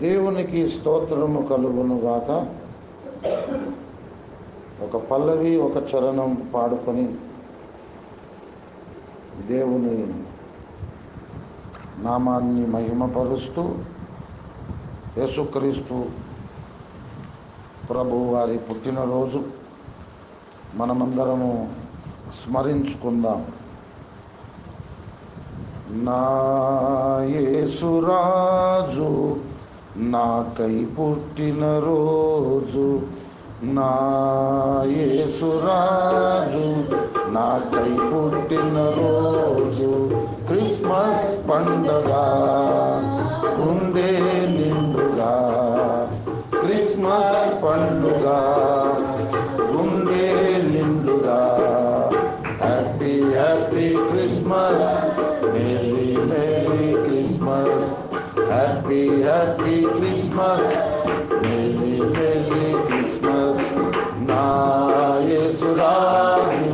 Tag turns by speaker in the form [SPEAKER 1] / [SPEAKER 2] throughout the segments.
[SPEAKER 1] దేవునికి స్తోత్రము కలుగునుగాక. ఒక పల్లవి ఒక చరణం పాడుకొని దేవుని నామాన్ని మహిమపరుస్తూ యేసుక్రీస్తు ప్రభు వారి పుట్టినరోజు మనమందరము స్మరించుకుందాం. నా యేసురాజు నాకై పుట్టిన రోజు, నా యేసురాజు నాకై పుట్టిన రోజు, క్రిస్మస్ పండగ గుండె నిండుగా, క్రిస్మస్ పండుగ గుండె నిండుగా, happy happy Christmas, merry merry Christmas, happy happy Christmas, merry merry Christmas. నా యేసురాజు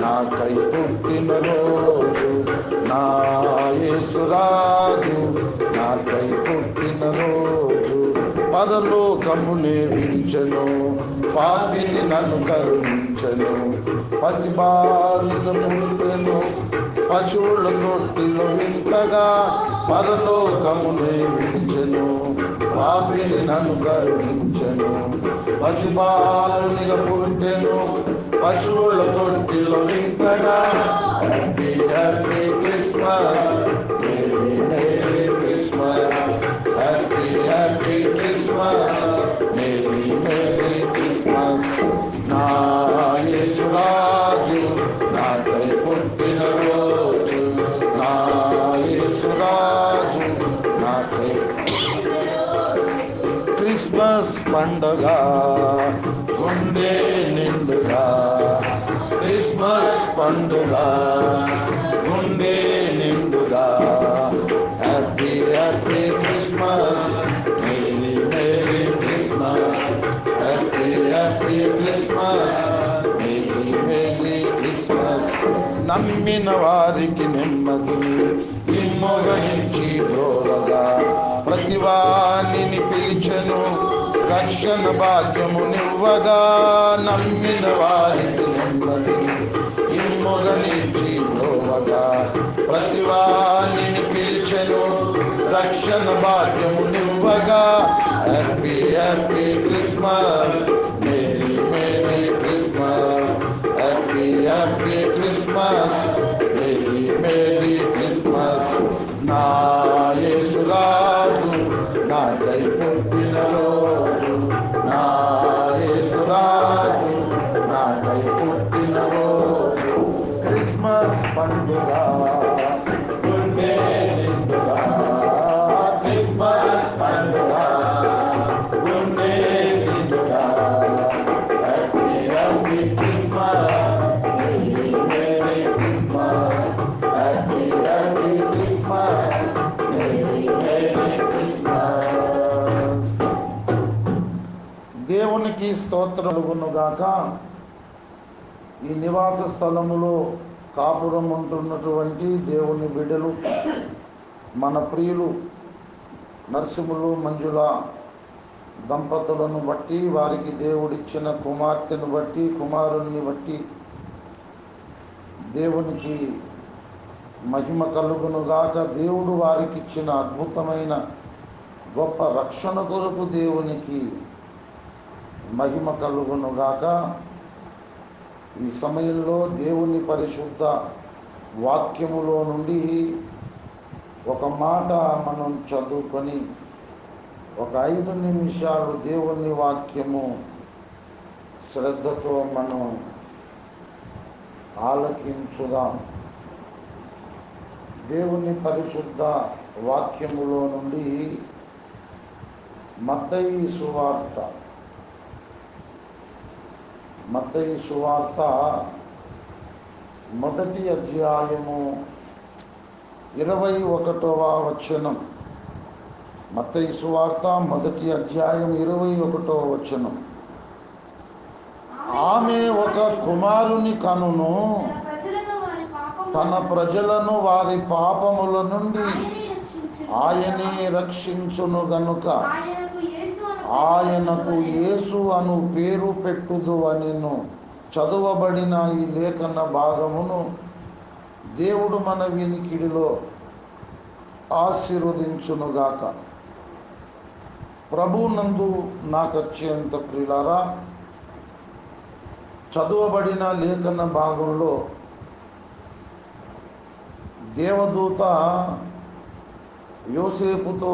[SPEAKER 1] నాకై పుట్టిన రోజు, నా యేసురాజు నాకై పుట్టిన రోజు, పరలోకమునే విడిచెను, పాపిని నన్ను కరుణించెను, పసిబాలును పుట్టెను, పశువుల తొట్టిలో వింతగా, పరలోకమునే విడిచెను, పాపిని నన్ను కరుణించెను, పశుబాలునిగా పుట్టెను, పశువుల తొట్టిలో వింతగా. Happy happy Christmas, merry merry Christmas, happy happy Christmas, merry merry Christmas. నా యేసురాజు నాకై పుట్టిన రోజు, నా యేసురాజు నాకై క్రిస్మస్ పండగ గుండె నిండుగా, క్రిస్మస్ పండుగ గుండె నిండుగా, happy happy Christmas, merry merry Christmas, happy happy Christmas, merry merry Christmas. నమ్మిన వారికి నెమ్మదిని ఇమ్మొగనించి బ్రోవగా, ప్రతివానిని పిలిచెను, రక్షణ భాగ్యమునివ్వగా, నమ్మిన వారికి నెమ్మదిని ఇమ్మొగనించి బ్రోవగా, ప్రతివానిని పిలిచెను, రక్షణ భాగ్యమునివ్వగా. Happy happy Christmas, merry merry Christmas, happy happy Christmas, merry merry Christmas. నా యేసురాజు నాకై పుట్టిన రోజు, నా యేసురాజు నాకై పుట్టిన రోజు, క్రిస్మస్ పండుగ గుండె నిండుగా, క్రిస్మస్ పండుగ గుండె నిండుగా, happy happy Christmas, merry merry Christmas, happy happy Christmas, merry merry Christmas. దేవునికి స్తోత్రములుగాక. ఈ నివాస స్థలములో కాపురం ఉంటున్నటువంటి దేవుని బిడ్డలు, మన ప్రియులు నరసింహులు మంజుల దంపతులను బట్టి, వారికి దేవుడిచ్చిన కుమార్తెను బట్టి, కుమారుణ్ణి బట్టి దేవునికి మహిమ కలుగునుగాక. దేవుడు వారికి ఇచ్చిన అద్భుతమైన గొప్ప రక్షణ కొరకు దేవునికి మహిమ కలుగునుగాక. ఈ సమయంలో దేవుని పరిశుద్ధ వాక్యములో నుండి ఒక మాట మనం చదువుకొని ఒక 5 నిమిషాలు దేవుని వాక్యము శ్రద్ధతో మనం ఆలకించుదాం. దేవుని పరిశుద్ధ వాక్యములో నుండి మత్తయి సువార్త, మత్తయి సువార్త 1వ అధ్యాయము 21వ వచనం. మత్తయి సువార్త 1వ అధ్యాయం 21వ వచనం. ఆమె ఒక కుమారుని కనును, తన ప్రజలను వారి పాపముల నుండి ఆయనే రక్షించును గనుక ఆయనకు యేసు అను పేరు పెట్టుదు అనెను. చదువబడిన ఈ లేఖన భాగమును దేవుడు మన వినికిడిలో ఆశీర్వదించునుగాక. ప్రభునందు నాకు అత్యంత ప్రియులారా, చదువబడిన లేఖన భాగంలో దేవదూత యోసేపుతో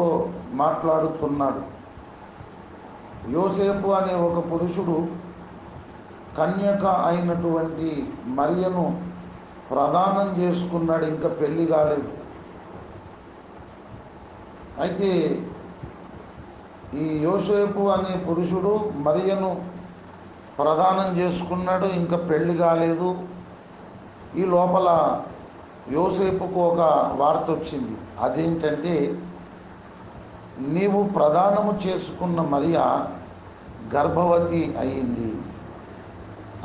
[SPEAKER 1] మాట్లాడుతున్నాడు. యోసేపు అనే ఒక పురుషుడు కన్యక అయినటువంటి మరియను ప్రదానం చేసుకున్నాడు, ఇంకా పెళ్లి కాలేదు. అయితే ఈ యోసేపు అనే పురుషుడు మరియను ప్రదానం చేసుకున్నాడు, ఇంకా పెళ్లి కాలేదు. ఈ లోపల యోసేపుకు ఒక వార్త వచ్చింది. అదేంటంటే, నీవు ప్రదానము చేసుకున్న మరియ గర్భవతి అయింది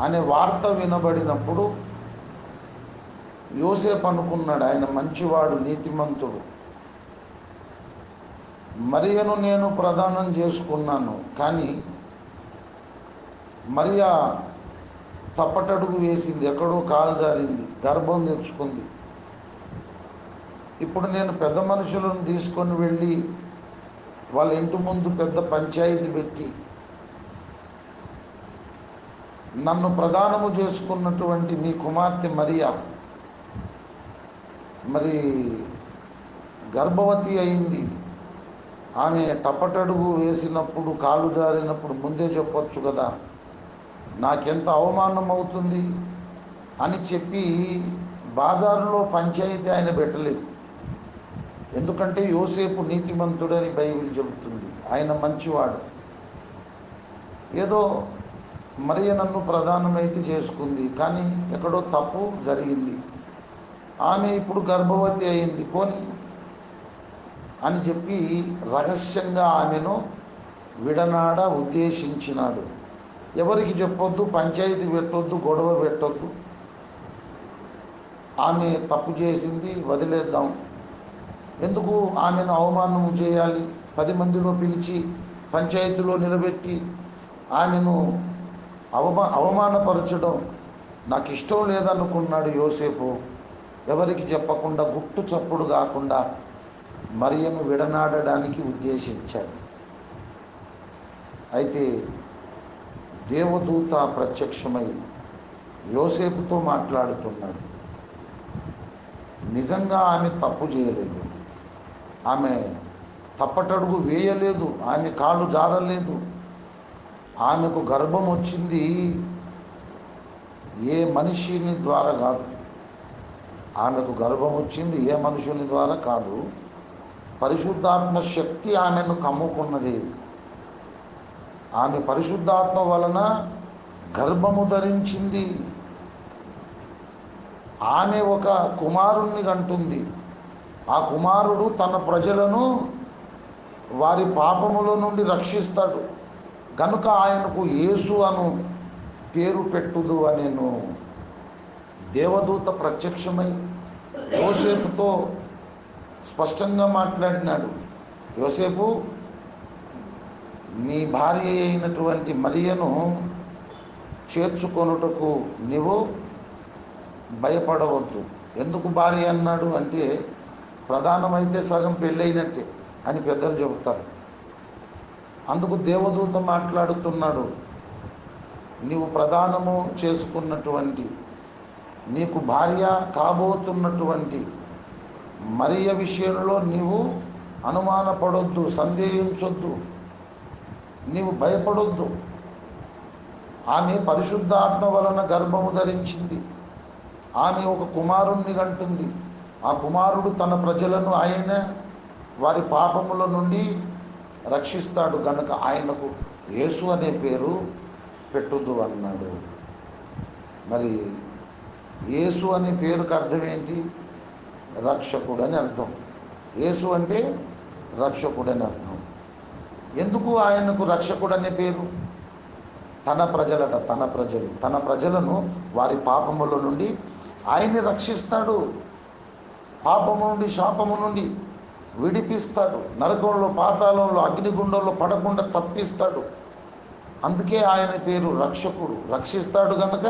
[SPEAKER 1] అనే వార్త వినబడినప్పుడు యోసేపు అనుకున్నాడు, ఆయన మంచివాడు, నీతిమంతుడు, మరియను నేను ప్రదానం చేసుకున్నాను, కానీ మరియ తప్పటడుగు వేసింది, ఎక్కడో కాలు జారింది, గర్భం తెచ్చుకుంది. ఇప్పుడు నేను పెద్ద మనుషులను తీసుకొని వెళ్ళి వాళ్ళ ఇంటి ముందు పెద్ద పంచాయతీ పెట్టి నన్ను ప్రదానము చేసుకున్నటువంటి మీ కుమార్తె మరియ మరి గర్భవతి అయింది, ఆమె టపటడుగు వేసినప్పుడు, కాలు జారినప్పుడు ముందే చెప్పొచ్చు కదా, నాకెంత అవమానం అవుతుంది అని చెప్పి బాజారులో పంచాయతీ ఆయన పెట్టలేదు. ఎందుకంటే యోసేపు నీతిమంతుడని బైబిల్ చెబుతుంది, ఆయన మంచివాడు. ఏదో మరియ నన్ను ప్రధానమైతే చేసుకుంది, కానీ ఎక్కడో తప్పు జరిగింది, ఆమె ఇప్పుడు గర్భవతి అయింది పోని అని చెప్పి రహస్యంగా ఆమెను విడనాడ ఉద్దేశించినాడు. ఎవరికి చెప్పొద్దు, పంచాయతీ పెట్టొద్దు, గొడవ పెట్టొద్దు, ఆమె తప్పు చేసింది, వదిలేద్దాం, ఎందుకు ఆమెను అవమానం చేయాలి, 10 మందిలో పిలిచి పంచాయతీలో నిలబెట్టి ఆమెను అవమానపరచడం నాకు ఇష్టం లేదనుకున్నాడు యోసేపు. ఎవరికి చెప్పకుండా, గుట్టు చప్పుడు కాకుండా మరియను విడనాడడానికి ఉద్దేశించాడు. అయితే దేవదూత ప్రత్యక్షమై యోసేపుతో మాట్లాడుతున్నాడు. నిజంగా ఆమె తప్పు చేయలేదు, ఆమె తప్పటడుగు వేయలేదు, ఆమె కాళ్ళు జారలేదు, ఆమెకు గర్భం వచ్చింది ఏ మనిషిని ద్వారా కాదు, ఆమెకు గర్భం వచ్చింది ఏ మనుషుని ద్వారా కాదు, పరిశుద్ధాత్మ శక్తి ఆమెను కమ్ముకున్నది. ఆమె పరిశుద్ధాత్మ వలన గర్భము ధరించింది. ఆమె ఒక కుమారుణ్ణి కంటుంది. ఆ కుమారుడు తన ప్రజలను వారి పాపముల నుండి రక్షిస్తాడు కనుక ఆయనకు యేసు అను పేరు పెట్టుదు అనెను. దేవదూత ప్రత్యక్షమై యోసేపుతో స్పష్టంగా మాట్లాడినాడు. యోసేపు, నీ భార్య అయినటువంటి మరియను చేర్చుకొనుటకు నీవు భయపడవద్దు. ఎందుకు భార్య అన్నాడు అంటే, ప్రధానమైతే సగం పెళ్ళైనట్టే అని పెద్దలు చెబుతారు. అందుకు దేవదూత మాట్లాడుతున్నాడు, నీవు ప్రదానము చేసుకున్నటువంటి, నీకు భార్య కాబోతున్నటువంటి మరియ విషయంలో నీవు అనుమానపడొద్దు, సందేహించొద్దు, నీవు భయపడొద్దు. ఆమె పరిశుద్ధాత్మ వలన గర్భము ధరించింది. ఆమె ఒక కుమారుణ్ణి కంటుంది. ఆ కుమారుడు తన ప్రజలను ఆయన వారి పాపముల నుండి రక్షిస్తాడు గనుక ఆయనకు యేసు అనే పేరు పెట్టుదు అన్నాడు. మరి యేసు అనే పేరుకు అర్థం ఏంటి? రక్షకుడు అని అర్థం. యేసు అంటే రక్షకుడు అని అర్థం. ఎందుకు ఆయనకు రక్షకుడు అనే పేరు? తన ప్రజలను వారి పాపముల నుండి ఆయన్ని రక్షిస్తాడు. పాపము నుండి, శాపము నుండి విడిపిస్తాడు, నరకంలో పాతాళంలో అగ్నిగుండంలో పడకుండా తప్పిస్తాడు. అందుకే ఆయన పేరు రక్షకుడు. రక్షిస్తాడు కనుక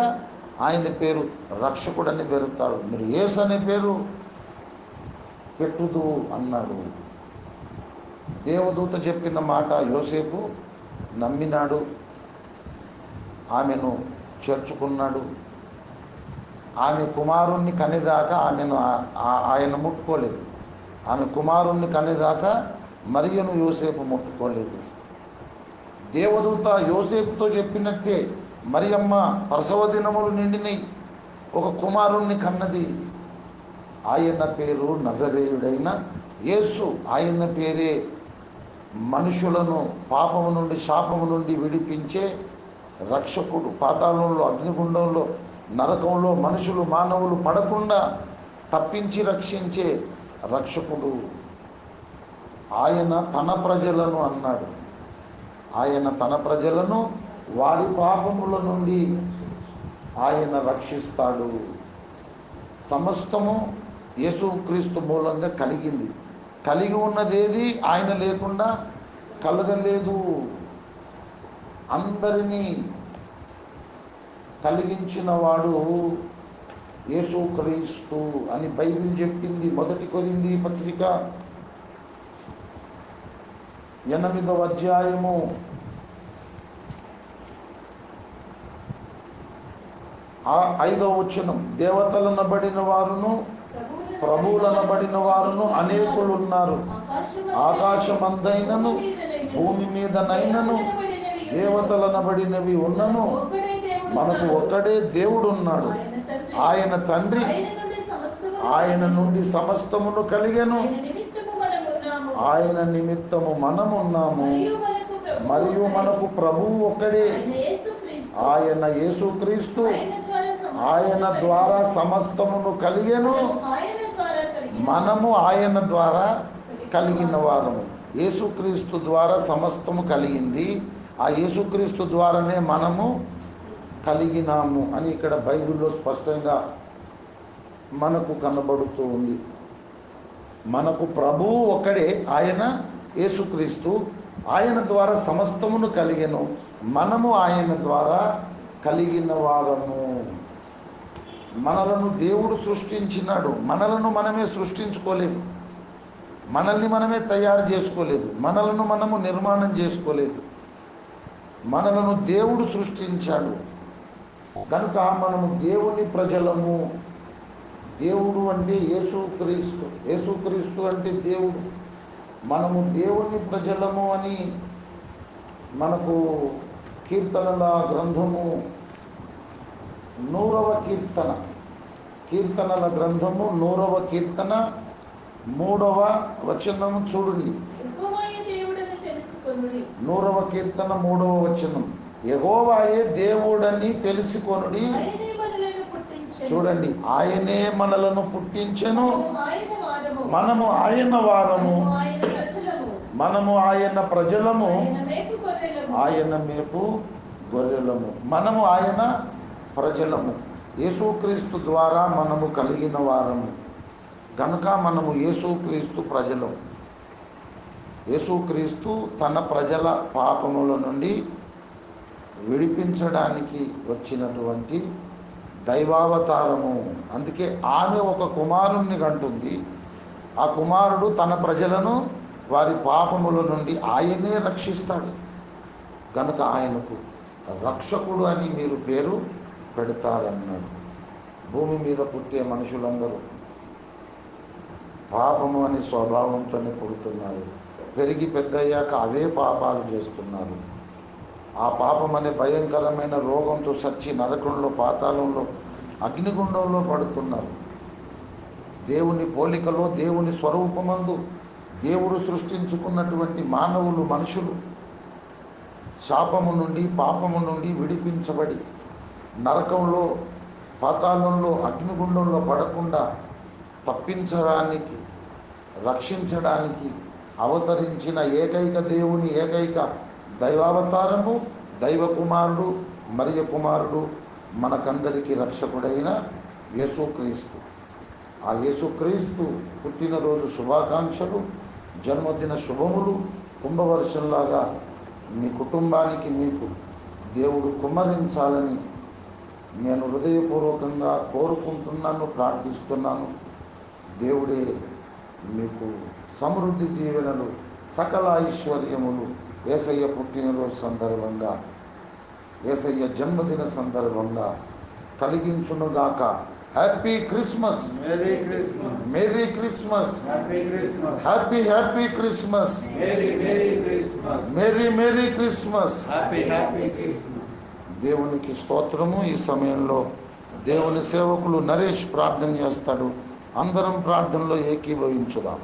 [SPEAKER 1] ఆయన పేరు రక్షకుడు అని పెడతాడు. మీరు యేసు అనే పేరు పెట్టుదు అన్నాడు. దేవదూత చెప్పిన మాట యోసేపు నమ్మినాడు, ఆమెను చేర్చుకున్నాడు. ఆమె కుమారుణ్ణి కనేదాకా ఆయన ముట్టుకోలేదు. ఆమె కుమారుణ్ణి కనేదాకా మరియను యోసేపు ముట్టుకోలేదు. దేవదూత యోసేపుతో చెప్పినట్టే మరియమ్మ ప్రసవ దినములు నిండినై ఒక కుమారుణ్ణి కన్నది. ఆయన పేరు నజరేయుడైన యేసు. ఆయన పేరే మనుషులను పాపము నుండి శాపము నుండి విడిపించే రక్షకుడు. పాతాళంలో అగ్నిగుండంలో నరకంలో మనుషులు మానవులు పడకుండా తప్పించి రక్షించే రక్షకుడు. ఆయన తన ప్రజలను అన్నాడు. ఆయన తన ప్రజలను వారి పాపముల నుండి ఆయన రక్షిస్తాడు. సమస్తము యేసుక్రీస్తు మూలంగా కలిగింది. కలిగి ఉన్నదేది ఆయన లేకుండా కలగలేదు. అందరినీ కలిగించిన వాడు యేసుక్రీస్తు అని బైబిల్ చెప్పింది. 1 కొరింథీ పత్రిక 8వ అధ్యాయము 5వ వచనం, దేవతలనబడిన వారును ప్రభువులనబడిన వారును అనేకులున్నారు. ఆకాశమందైనను భూమి మీదనైనను దేవతలనబడినవి ఉన్నను మనకు ఒక్కడే దేవుడున్నాడు. ఆయన తండ్రి. ఆయన నుండి సమస్తమును కలిగెను. ఆయన నిమిత్తము మనమున్నాము. మరియు మనకు ప్రభువు ఒక్కడే, ఆయన యేసుక్రీస్తు. ఆయన ద్వారా సమస్తమును కలిగెను. మనము ఆయన ద్వారా కలిగిన వారము. యేసుక్రీస్తు ద్వారా సమస్తము కలిగింది. ఆ యేసుక్రీస్తు ద్వారానే మనము కలిగినాము అని ఇక్కడ బైబిల్లో స్పష్టంగా మనకు కనబడుతూ ఉంది. మనకు ప్రభువు ఒకడే, ఆయన యేసుక్రీస్తు. ఆయన ద్వారా సమస్తమును కలిగెను. మనము ఆయన ద్వారా కలిగిన వారము. మనలను దేవుడు సృష్టించినాడు. మనలను మనమే సృష్టించుకోలేదు. మనల్ని మనమే తయారు చేసుకోలేదు. మనలను మనము నిర్మాణం చేసుకోలేదు. మనలను దేవుడు సృష్టించాడు కనుక మనము దేవుని ప్రజలము. దేవుడు అంటే యేసుక్రీస్తు. యేసుక్రీస్తు అంటే దేవుడు. మనము దేవుని ప్రజలము అని మనకు కీర్తనల గ్రంథము 100వ కీర్తన, కీర్తనల గ్రంథము 100వ కీర్తన 3వ వచనము చూడండి. 100వ కీర్తన 3వ వచనం, యెహోవాయే దేవుడని తెలుసుకొనుడి. చూడండి, ఆయనే మనలను పుట్టించెను. మనము ఆయన వారము. మనము ఆయన ప్రజలము. ఆయన మేపు గొర్రెలము. మనము ఆయన ప్రజలము. యేసుక్రీస్తు ద్వారా మనము కలిగిన వారము కనుక మనము యేసుక్రీస్తు ప్రజలము. యేసుక్రీస్తు తన ప్రజల పాపముల నుండి విడిపించడానికి వచ్చినటువంటి దైవావతారము. అందుకే ఆమె ఒక కుమారుణ్ణి కంటుంది. ఆ కుమారుడు తన ప్రజలను వారి పాపముల నుండి ఆయనే రక్షిస్తాడు కనుక ఆయనకు రక్షకుడు అని మీరు పేరు పెడతారన్నాడు. భూమి మీద పుట్టే మనుషులందరూ పాపము అనే స్వభావంతోనే పుడుతున్నారు. పెరిగి పెద్దయ్యాక అవే పాపాలు చేస్తున్నారు. ఆ పాపం అనే భయంకరమైన రోగంతో సచ్చి నరకంలో పాతాళంలో అగ్నిగుండంలో పడుతున్నారు. దేవుని పోలికలో దేవుని స్వరూపమందు దేవుడు సృష్టించుకున్నటువంటి మానవులు మనుషులు శాపము నుండి పాపము నుండి విడిపించబడి నరకంలో పాతాళంలో అగ్నిగుండంలో పడకుండా తప్పించడానికి రక్షించడానికి అవతరించిన ఏకైక దేవుని ఏకైక దైవావతారము దైవ కుమారుడు మరియ కుమారుడు మనకందరికీ రక్షకుడైన యేసుక్రీస్తు. ఆ యేసుక్రీస్తు పుట్టినరోజు శుభాకాంక్షలు జన్మదిన శుభములు కుంభవర్షంలాగా మీ కుటుంబానికి మీకు దేవుడు కుమ్మరించాలని నేను హృదయపూర్వకంగా కోరుకుంటున్నాను, ప్రార్థిస్తున్నాను. దేవుడే మీకు సమృద్ధి దీవెనలు, సకల ఐశ్వర్యములు యేసయ్య పుట్టినరోజు సందర్భంగా, యేసయ్య జన్మదిన సందర్భంగా కలిగించునుగాక. Happy Christmas,
[SPEAKER 2] merry Christmas,
[SPEAKER 1] merry Christmas,
[SPEAKER 2] happy Christmas,
[SPEAKER 1] happy happy Christmas,
[SPEAKER 2] merry merry Christmas,
[SPEAKER 1] merry merry Christmas.
[SPEAKER 2] Happy happy Christmas.
[SPEAKER 1] దేవునికి స్తోత్రము. ఈ సమయంలో దేవుని సేవకులు నరేష్ ప్రార్థన చేస్తాడు. అందరం ప్రార్థనలో ఏకీభవించుదాం.